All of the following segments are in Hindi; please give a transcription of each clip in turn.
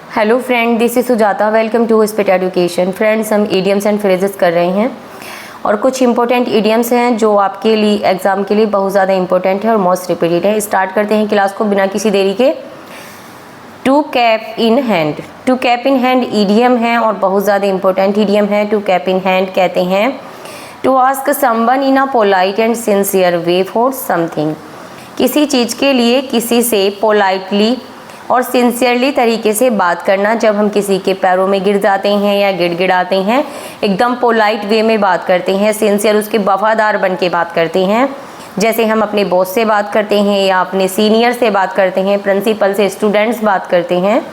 Hello friend, this is Sujata. Welcome to speed education. Friends, हम इडियम्स एंड फ्रेजेस कर रहे हैं और कुछ इंपॉर्टेंट इडियम्स हैं जो आपके लिए एग्जाम के लिए बहुत ज़्यादा इंपॉर्टेंट है और मोस्ट रिपीटेड है। स्टार्ट करते हैं क्लास को बिना किसी देरी के। To cap in hand. To cap in hand idiom है और बहुत ज़्यादा इंपॉर्टेंट इडियम है। टू कैप इन हैंड कहते हैं to ask someone in a polite and sincere way for something. किसी चीज़ के लिए किसी से पोलाइटली और सिंसियरली तरीके से बात करना। जब हम किसी के पैरों में गिर जाते हैं या गिड़गिड़ाते हैं, एकदम पोलाइट वे में बात करते हैं, सिंसियर उसके वफादार बन के बात करते हैं। जैसे हम अपने बॉस से बात करते हैं या अपने सीनियर से बात करते हैं, प्रिंसिपल से स्टूडेंट्स बात करते हैं,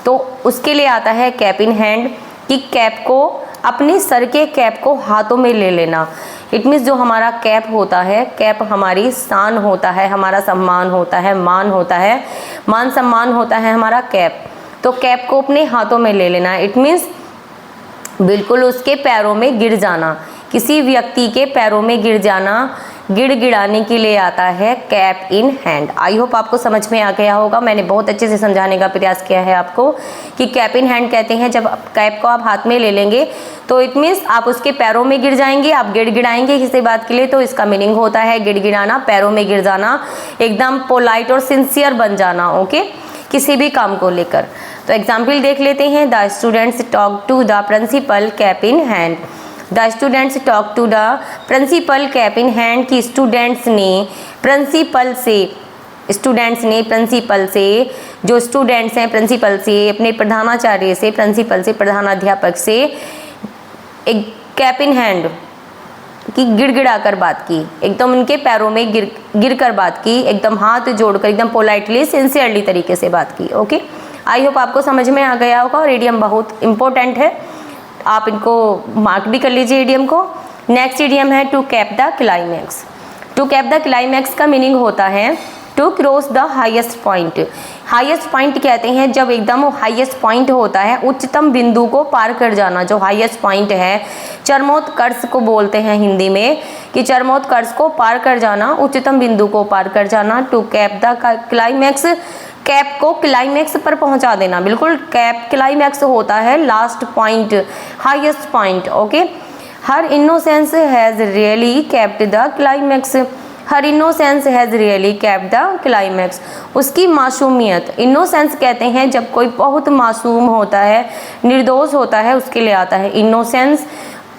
तो उसके लिए आता है कैप इन हैंड कि कैप को, अपने सर के कैप को हाथों में ले लेना। इट मीन्स जो हमारा कैप होता है, कैप हमारी शान होता है, हमारा सम्मान होता है, मान होता है, मान सम्मान होता है हमारा कैप। तो कैप को अपने हाथों में ले लेना। इट मीन्स बिल्कुल उसके पैरों में गिर जाना। किसी व्यक्ति के पैरों में गिर जाना, गिड़गिड़ाने के लिए आता है cap in hand. I hope आपको समझ में आ गया होगा। मैंने बहुत अच्छे से समझाने का प्रयास किया है आपको कि कैप इन हैंड कहते हैं जब कैप को आप हाथ में ले लेंगे तो इट मीन्स आप उसके पैरों में गिर जाएंगे, आप गिड़गिड़ाएंगे किसी बात के लिए, तो इसका मीनिंग होता है गिड़गिड़ाना, पैरों में गिर जाना, एकदम पोलाइट और सिंसियर बन जाना। ओके, किसी भी काम को लेकर। तो एग्जाम्पल देख लेते हैं। The students talk to the principal cap in hand. The students talk to the principal cap in hand कि स्टूडेंट्स ने प्रिंसिपल से, जो स्टूडेंट्स हैं प्रिंसिपल से, अपने प्रधानाचार्य से, प्रिंसिपल से, प्रधानाध्यापक से एक कैप इन हैंड की गिड़गिड़ा कर बात की, एकदम उनके पैरों में गिर कर बात की, एकदम हाथ जोड़कर, एकदम पोलाइटली सिंसियरली तरीके से बात की। ओके, आई होप आपको समझ में आ गया होगा और इडियम बहुत इंपॉर्टेंट है, आप इनको मार्क भी कर लीजिए इडियम को। नेक्स्ट इडियम है to cap the climax. To cap the climax का मीनिंग होता है to cross the highest point. Highest point कहते हैं जब एकदम हाईएस्ट पॉइंट होता है, उच्चतम बिंदु को पार कर जाना। जो हाईएस्ट पॉइंट है, चरमोत्कर्ष को बोलते हैं हिंदी में कि चरमोत्कर्ष को पार कर जाना, उच्चतम बिंदु को पार कर जाना। To cap the climax, cap को क्लाइमैक्स पर पहुंचा देना। बिल्कुल, कैप क्लाइमैक्स होता है last point, highest point. Okay, her innocence has really capped the climax. Her innocence has really capped the climax. उसकी मासूमियत, इनोसेंस कहते हैं जब कोई बहुत मासूम होता है, निर्दोष होता है, उसके लिए आता है इनोसेंस।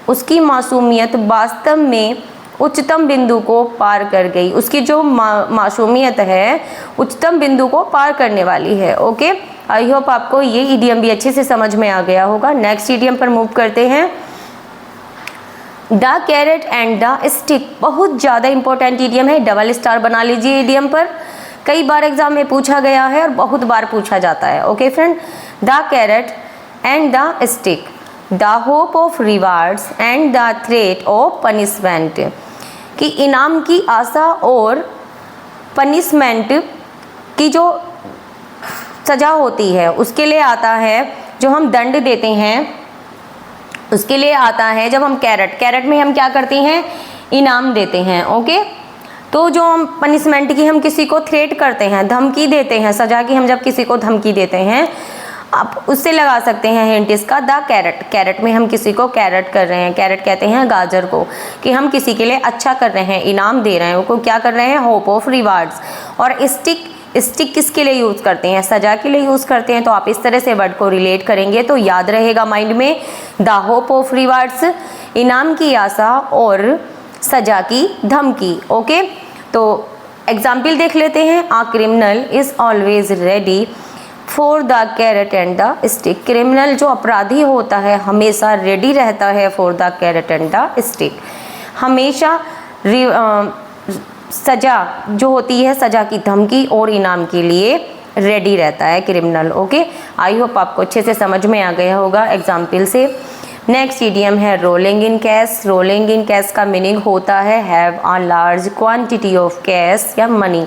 उसकी मासूमियत वास्तव में उच्चतम बिंदु को पार कर गई। उसकी जो मासूमियत है उच्चतम बिंदु को पार करने वाली है। ओके, आई होप आपको ये इडियम भी अच्छे से समझ में आ गया होगा। नेक्स्ट इडियम पर मूव करते हैं। The carrot and the stick, बहुत ज़्यादा इंपॉर्टेंट इडियम है, डबल स्टार बना लीजिए इडियम पर। कई बार एग्जाम में पूछा गया है और बहुत बार पूछा जाता है। Okay friend, the carrot and the stick, the hope of rewards and the threat of punishment, कि इनाम की आशा और पनिशमेंट की जो सज़ा होती है उसके लिए आता है, जो हम दंड देते हैं उसके लिए आता है जब हम कैरेट में हम क्या करते हैं, इनाम देते हैं। ओके, तो जो हम पनिशमेंट की, हम किसी को थ्रेट करते हैं, धमकी देते हैं, सज़ा की हम जब किसी को धमकी देते हैं, आप उससे लगा सकते हैं हिंट इसका, द कैरेट में हम किसी को कैरेट कर रहे हैं। कैरेट कहते हैं गाजर को, कि हम किसी के लिए अच्छा कर रहे हैं, इनाम दे रहे हैं, उनको क्या कर रहे हैं, होप ऑफ रिवार्ड्स। और स्टिक किसके लिए यूज़ करते हैं, सज़ा के लिए यूज़ करते हैं। तो आप इस तरह से वर्ड को रिलेट करेंगे तो याद रहेगा माइंड में, द होप ऑफ रिवार्ड्स, इनाम की आशा और सज़ा की धमकी। ओके, तो एग्जाम्पल देख लेते हैं। A criminal is always ready for the carrot and the stick. Criminal जो अपराधी होता है हमेशा रेडी रहता है for the carrot and the stick. हमेशा सज़ा जो होती है, सज़ा की धमकी और इनाम के लिए रेडी रहता है क्रिमिनल। ओके, आई होप आपको अच्छे से समझ में आ गया होगा एग्जाम्पल से। नेक्स्ट इडियम है rolling in cash. Rolling in cash का मीनिंग होता है have a large quantity of cash या मनी,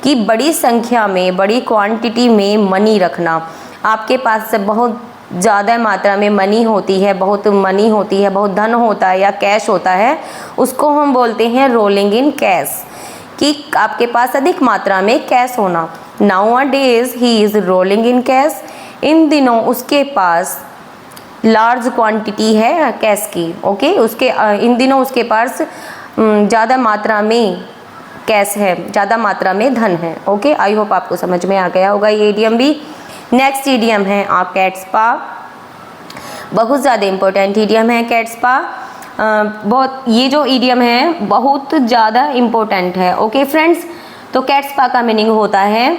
कि बड़ी संख्या में, बड़ी क्वांटिटी में मनी रखना। आपके पास बहुत ज़्यादा मात्रा में मनी होती है, बहुत मनी होती है, बहुत धन होता है या कैश होता है, उसको हम बोलते हैं रोलिंग इन कैश, कि आपके पास अधिक मात्रा में कैश होना। Nowadays he is rolling in cash, इन दिनों उसके पास लार्ज क्वांटिटी है कैश की। ओके, उसके इन दिनों उसके पास ज़्यादा मात्रा में कैश है, ज़्यादा मात्रा में धन है। ओके, आई होप आपको समझ में आ गया होगा ये इडियम भी। नेक्स्ट इडियम है आ कैट्स पा। बहुत ज़्यादा इम्पोर्टेंट इडियम है कैट्स पा। बहुत, ये जो इडियम है बहुत ज़्यादा इम्पोर्टेंट है। ओके फ्रेंड्स, तो कैट्स पा का मीनिंग होता है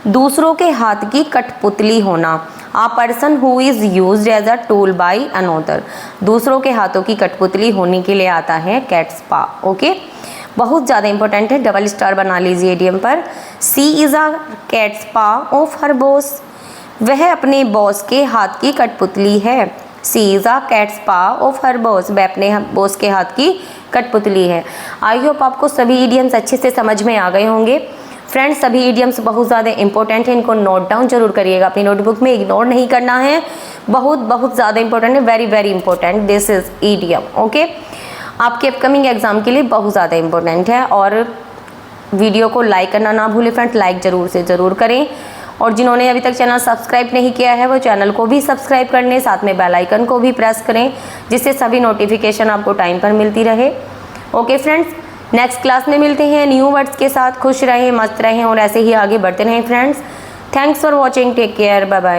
दूसरों के हाथ की कठपुतली होना। A person who is used as a tool by another. दूसरों के हाथों की कठपुतली होने के लिए आता है कैट्स पा। ओके, बहुत ज़्यादा इंपॉर्टेंट है, डबल स्टार बना लीजिए इडियम पर। सी इज़ अ कैट्स पा ऑफ हर बॉस। वह अपने बॉस के हाथ की कठपुतली है। सी इज़ अ कैट्स पा ऑफ हर बॉस। वह अपने बॉस के हाथ की कठपुतली है। आई होप आपको सभी इडियम्स अच्छे से समझ में आ गए होंगे। फ्रेंड्स, सभी इडियम्स बहुत ज़्यादा इंपॉर्टेंट है, इनको नोट डाउन जरूर करिएगा अपनी नोटबुक में, इग्नोर नहीं करना है। बहुत ज़्यादा इंपॉर्टेंट है, very very important this is idiom. Okay, आपके अपकमिंग एग्जाम के लिए बहुत ज़्यादा इंपॉर्टेंट है। और वीडियो को लाइक करना ना भूलें फ्रेंड, लाइक ज़रूर करें। और जिन्होंने अभी तक चैनल सब्सक्राइब नहीं किया है वो चैनल को भी सब्सक्राइब कर लें, साथ में बेल आइकन को भी प्रेस करें, जिससे सभी नोटिफिकेशन आपको टाइम पर मिलती रहे। ओके फ्रेंड्स, नेक्स्ट क्लास में मिलते हैं न्यू वर्ड्स के साथ। खुश रहें, मस्त रहें और ऐसे ही आगे बढ़ते रहें friends. Thanks for watching, take care, bye bye.